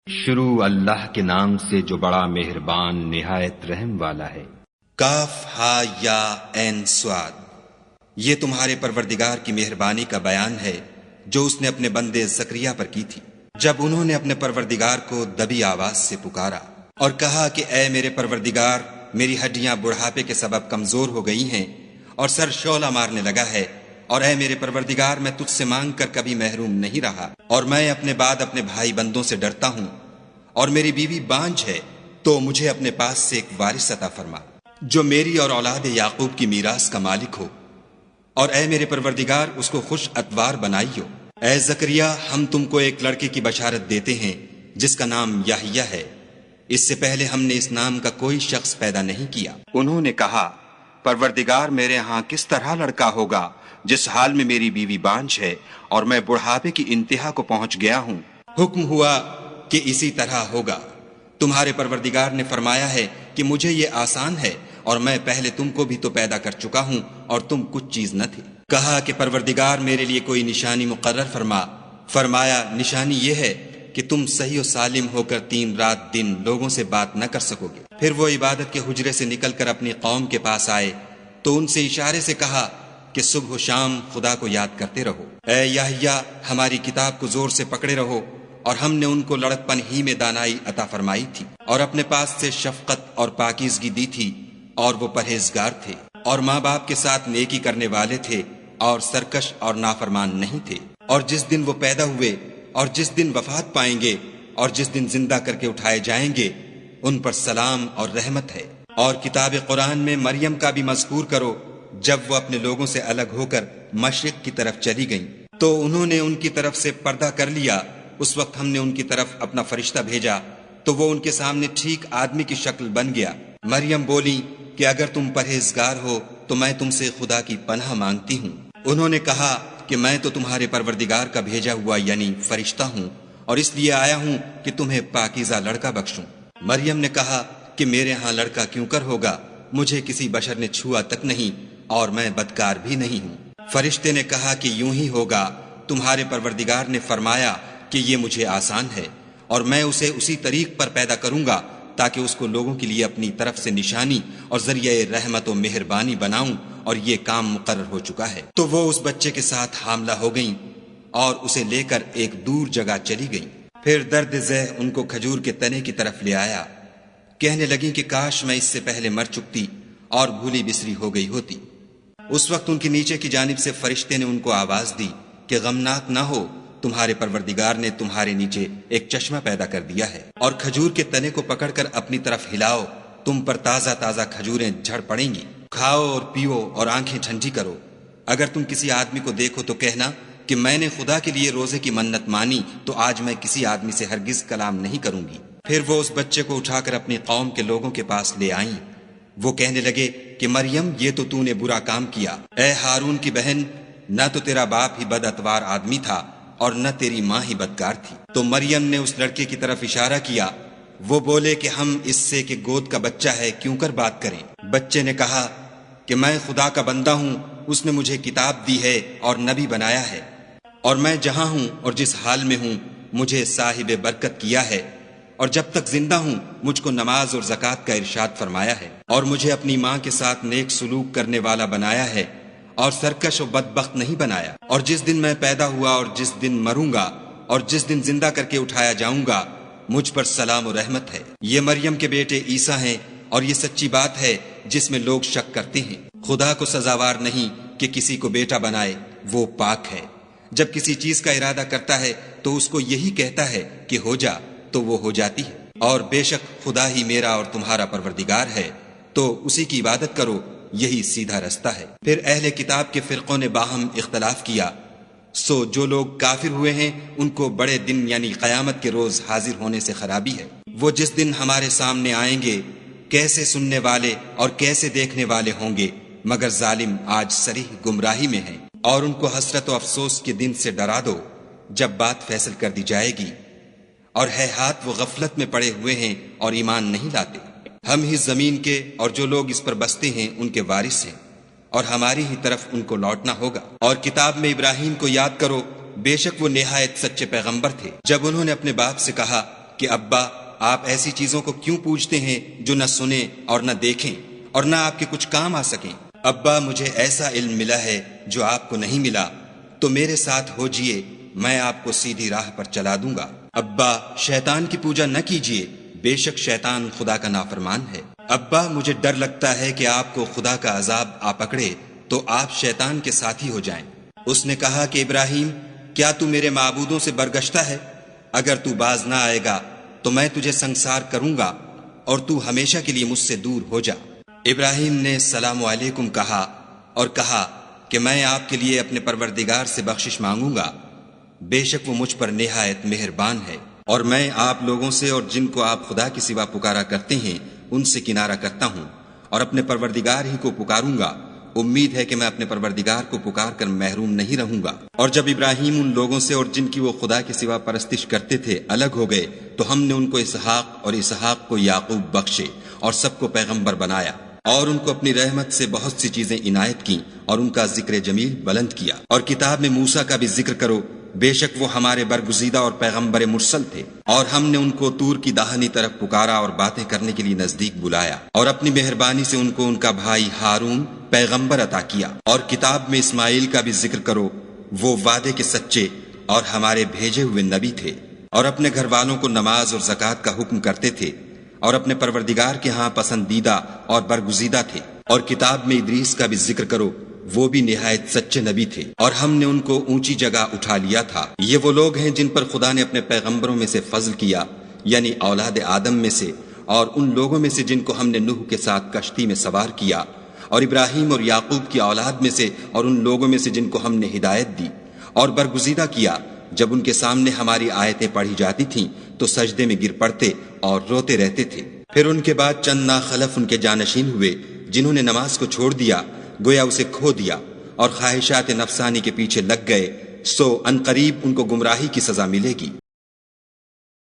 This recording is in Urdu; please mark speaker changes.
Speaker 1: شروع اللہ کے نام سے جو بڑا مہربان نہایت رحم والا ہے۔
Speaker 2: کاف ہا یا عین صاد، یہ تمہارے پروردگار کی مہربانی کا بیان ہے جو اس نے اپنے بندے زکریا پر کی تھی، جب انہوں نے اپنے پروردگار کو دبی آواز سے پکارا اور کہا کہ اے میرے پروردگار، میری ہڈیاں بڑھاپے کے سبب کمزور ہو گئی ہیں اور سر شعلہ مارنے لگا ہے، اور اے میرے پروردگار، میں تجھ سے مانگ کر کبھی محروم نہیں رہا، اور میں اپنے بعد اپنے بھائی بندوں سے ڈرتا ہوں، اور میری بیوی بانجھ ہے، تو مجھے اپنے پاس سے ایک وارث عطا فرما جو میری اور اولاد یعقوب کی میراث کا مالک ہو، اور اے میرے پروردگار اس کو خوش اتوار بنائیو۔ اے زکریا، ہم تم کو ایک لڑکے کی بشارت دیتے ہیں جس کا نام یحییٰ ہے، اس سے پہلے ہم نے اس نام کا کوئی شخص پیدا نہیں کیا۔ انہوں نے کہا، پروردگار، میرے ہاں کس طرح لڑکا ہوگا جس حال میں میری بیوی بانجھ ہے اور میں بڑھاپے کی انتہا کو پہنچ گیا ہوں؟ حکم ہوا کہ اسی طرح ہوگا۔ تمہارے پروردگار نے فرمایا ہے کہ مجھے یہ آسان ہے، اور میں پہلے تم کو بھی تو پیدا کر چکا ہوں اور تم کچھ چیز نہ تھے۔ کہا کہ پروردگار میرے لیے کوئی نشانی مقرر فرما۔ فرمایا، نشانی یہ ہے کہ تم صحیح و سالم ہو کر 3 رات دن لوگوں سے بات نہ کر سکو گے۔ پھر وہ عبادت کے حجرے سے نکل کر اپنی قوم کے پاس آئے تو ان سے اشارے سے کہا کہ صبح و شام خدا کو یاد کرتے رہو۔ اے یحییٰ، ہماری کتاب کو زور سے پکڑے رہو، اور ہم نے ان کو لڑکپن ہی میں دانائی عطا فرمائی تھی، اور اپنے پاس سے شفقت اور پاکیزگی دی تھی، اور وہ پرہیزگار تھے، اور ماں باپ کے ساتھ نیکی کرنے والے تھے، اور سرکش اور نافرمان نہیں تھے۔ اور جس دن وہ پیدا ہوئے، اور جس دن وفات پائیں گے، اور جس دن زندہ کر کے اٹھائے جائیں گے، ان پر سلام اور رحمت ہے۔ اور کتاب قرآن میں مریم کا بھی مذکور کرو، جب وہ اپنے لوگوں سے الگ ہو کر مشرق کی طرف چلی گئیں تو انہوں نے ان کی طرف سے پردہ کر لیا۔ اس وقت ہم نے ان کی طرف اپنا فرشتہ بھیجا تو وہ ان کے سامنے ٹھیک آدمی کی شکل بن گیا۔ مریم بولی کہ اگر تم پرہیزگار ہو تو میں تم سے خدا کی پناہ مانگتی ہوں۔ انہوں نے کہا کہ میں تو تمہارے پروردگار کا بھیجا ہوا یعنی فرشتہ ہوں، اور اس لیے آیا ہوں کہ تمہیں پاکیزہ لڑکا بخشوں۔ مریم نے کہا کہ میرے ہاں لڑکا کیوں کر ہوگا، مجھے کسی بشر نے چھوا تک نہیں، اور میں بدکار بھی نہیں ہوں۔ فرشتے نے کہا کہ یوں ہی ہوگا، تمہارے پروردگار نے فرمایا کہ یہ مجھے آسان ہے، اور میں اسے اسی طریق پر پیدا کروں گا تاکہ اس کو لوگوں کے لیے اپنی طرف سے نشانی اور ذریعہ رحمت و مہربانی بناؤں، اور یہ کام مقرر ہو چکا ہے۔ تو وہ اس بچے کے ساتھ حاملہ ہو گئیں اور اسے لے کر ایک دور جگہ چلی گئیں۔ پھر درد ذہ ان کو کھجور کے تنے کی طرف لے آیا، کہنے لگیں کہ کاش میں اس سے پہلے مر چکتی اور بھولی بسری ہو گئی ہوتی۔ اس وقت ان کے نیچے کی جانب سے فرشتے نے ان کو آواز دی کہ غمناک نہ ہو، تمہارے پروردگار نے تمہارے نیچے ایک چشمہ پیدا کر دیا ہے، اور کھجور کے تنے کو پکڑ کر اپنی طرف ہلاؤ، تم پر تازہ تازہ کھجوریں جھڑ پڑیں گی، کھاؤ اور پیو اور آنکھیں ٹھنڈی کرو۔ اگر تم کسی آدمی کو دیکھو تو کہنا کہ میں نے خدا کے لیے روزے کی منت مانی، تو آج میں کسی آدمی سے ہرگز کلام نہیں کروں گی۔ پھر وہ اس بچے کو اٹھا کر اپنی قوم کے لوگوں کے پاس لے آئیں۔ وہ کہنے لگے کہ مریم، یہ تو نے برا کام کیا۔ اے ہارون کی بہن، نہ تو تیرا باپ ہی بد اتوار آدمی تھا اور نہ تیری ماں ہی بدکار تھی۔ تو مریم نے اس لڑکے کی طرف اشارہ کیا۔ وہ بولے کہ ہم اس سے کہ گود کا بچہ ہے کیوں کر بات کریں۔ بچے نے کہا کہ میں خدا کا بندہ ہوں، اس نے مجھے کتاب دی ہے اور نبی بنایا ہے، اور میں جہاں ہوں اور جس حال میں ہوں مجھے صاحب برکت کیا ہے، اور جب تک زندہ ہوں مجھ کو نماز اور زکوٰۃ کا ارشاد فرمایا ہے، اور مجھے اپنی ماں کے ساتھ نیک سلوک کرنے والا بنایا ہے، اور سرکش و بدبخت نہیں بنایا۔ اور جس دن میں پیدا ہوا اور جس دن مروں گا اور جس دن زندہ کر کے اٹھایا جاؤں گا، مجھ پر سلام و رحمت ہے۔ یہ مریم کے بیٹے عیسیٰ ہیں، اور یہ سچی بات ہے جس میں لوگ شک کرتے ہیں۔ خدا کو سزاوار نہیں کہ کسی کو بیٹا بنائے، وہ پاک ہے۔ جب کسی چیز کا ارادہ کرتا ہے تو اس کو یہی کہتا ہے کہ ہو جا، تو وہ ہو جاتی ہے۔ اور بے شک خدا ہی میرا اور تمہارا پروردگار ہے، تو اسی کی عبادت کرو، یہی سیدھا رستہ ہے۔ پھر اہل کتاب کے فرقوں نے باہم اختلاف کیا، سو جو لوگ کافر ہوئے ہیں ان کو بڑے دن یعنی قیامت کے روز حاضر ہونے سے خرابی ہے۔ وہ جس دن ہمارے سامنے آئیں گے کیسے سننے والے اور کیسے دیکھنے والے ہوں گے، مگر ظالم آج صریح گمراہی میں ہیں۔ اور ان کو حسرت و افسوس کے دن سے ڈرا دو جب بات فیصل کر دی جائے گی، اور ہے ہاتھ وہ غفلت میں پڑے ہوئے ہیں اور ایمان نہیں لاتے۔ ہم ہی زمین کے اور جو لوگ اس پر بستے ہیں ان کے وارث ہیں، اور ہماری ہی طرف ان کو لوٹنا ہوگا۔ اور کتاب میں ابراہیم کو یاد کرو، بے شک وہ نہایت سچے پیغمبر تھے۔ جب انہوں نے اپنے باپ سے کہا کہ ابا آپ ایسی چیزوں کو کیوں پوجتے ہیں جو نہ سنیں اور نہ دیکھیں اور نہ آپ کے کچھ کام آ سکیں؟ ابا مجھے ایسا علم ملا ہے جو آپ کو نہیں ملا، تو میرے ساتھ ہو جئے، میں آپ کو سیدھی راہ پر چلا دوں گا۔ ابا شیطان کی پوجا نہ کیجیے، بے شک شیطان خدا کا نافرمان ہے۔ ابا مجھے ڈر لگتا ہے کہ آپ کو خدا کا عذاب آ پکڑے تو آپ شیطان کے ساتھی ہو جائیں۔ اس نے کہا کہ ابراہیم، کیا تو میرے معبودوں سے برگشتہ ہے؟ اگر تو باز نہ آئے گا تو میں تجھے سنسار کروں گا اور تو ہمیشہ کے لیے مجھ سے دور ہو جا۔ ابراہیم نے السلام علیکم کہا اور کہا کہ میں آپ کے لیے اپنے پروردگار سے بخشش مانگوں گا، بے شک وہ مجھ پر نہایت مہربان ہے، اور میں آپ لوگوں سے اور جن کو آپ خدا کے سوا پکارا کرتے ہیں ان سے کنارہ کرتا ہوں اور اپنے پروردگار ہی کو پکاروں گا۔ امید ہے کہ میں اپنے پروردگار کو پکار کر محروم نہیں رہوں گا۔ اور جب ابراہیم ان لوگوں سے اور جن کی وہ خدا کے سوا پرستش کرتے تھے الگ ہو گئے تو ہم نے ان کو اسحاق اور اسحاق کو یعقوب بخشے اور سب کو پیغمبر بنایا، اور ان کو اپنی رحمت سے بہت سی چیزیں عنایت کی اور ان کا ذکر جمیل بلند کیا۔ اور کتاب میں موسیٰ کا بھی ذکر کرو، بے شک وہ ہمارے برگزیدہ اور پیغمبر مرسل تھے، اور ہم نے ان کو طور کی داہنی طرف پکارا اور باتیں کرنے کے لیے نزدیک بلایا، اور اپنی مہربانی سے ان کو ان کا بھائی ہارون پیغمبر عطا کیا۔ اور کتاب میں اسماعیل کا بھی ذکر کرو، وہ وعدے کے سچے اور ہمارے بھیجے ہوئے نبی تھے، اور اپنے گھر والوں کو نماز اور زکوٰۃ کا حکم کرتے تھے، اور اپنے پروردگار کے ہاں پسندیدہ اور برگزیدہ تھے۔ اور کتاب میں ادریس کا بھی ذکر کرو، وہ بھی نہایت سچے نبی تھے، اور ہم نے ان کو اونچی جگہ اٹھا لیا تھا۔ یہ وہ لوگ ہیں جن پر خدا نے اپنے پیغمبروں میں سے فضل کیا، یعنی اولاد آدم میں سے، اور ان لوگوں میں سے جن کو ہم نے نوح کے ساتھ کشتی میں سوار کیا، اور ابراہیم اور یعقوب کی اولاد میں سے، اور ان لوگوں میں سے جن کو ہم نے ہدایت دی اور برگزیدہ کیا۔ جب ان کے سامنے ہماری آیتیں پڑھی جاتی تھیں تو سجدے میں گر پڑتے اور روتے رہتے تھے۔ پھر ان کے بعد چند ناخلف ان کے جانشین ہوئے جنہوں نے نماز کو چھوڑ دیا، گویا اسے کھو دیا، اور خواہشات نفسانی کے پیچھے لگ گئے، سو عنقریب ان کو گمراہی کی سزا ملے گی۔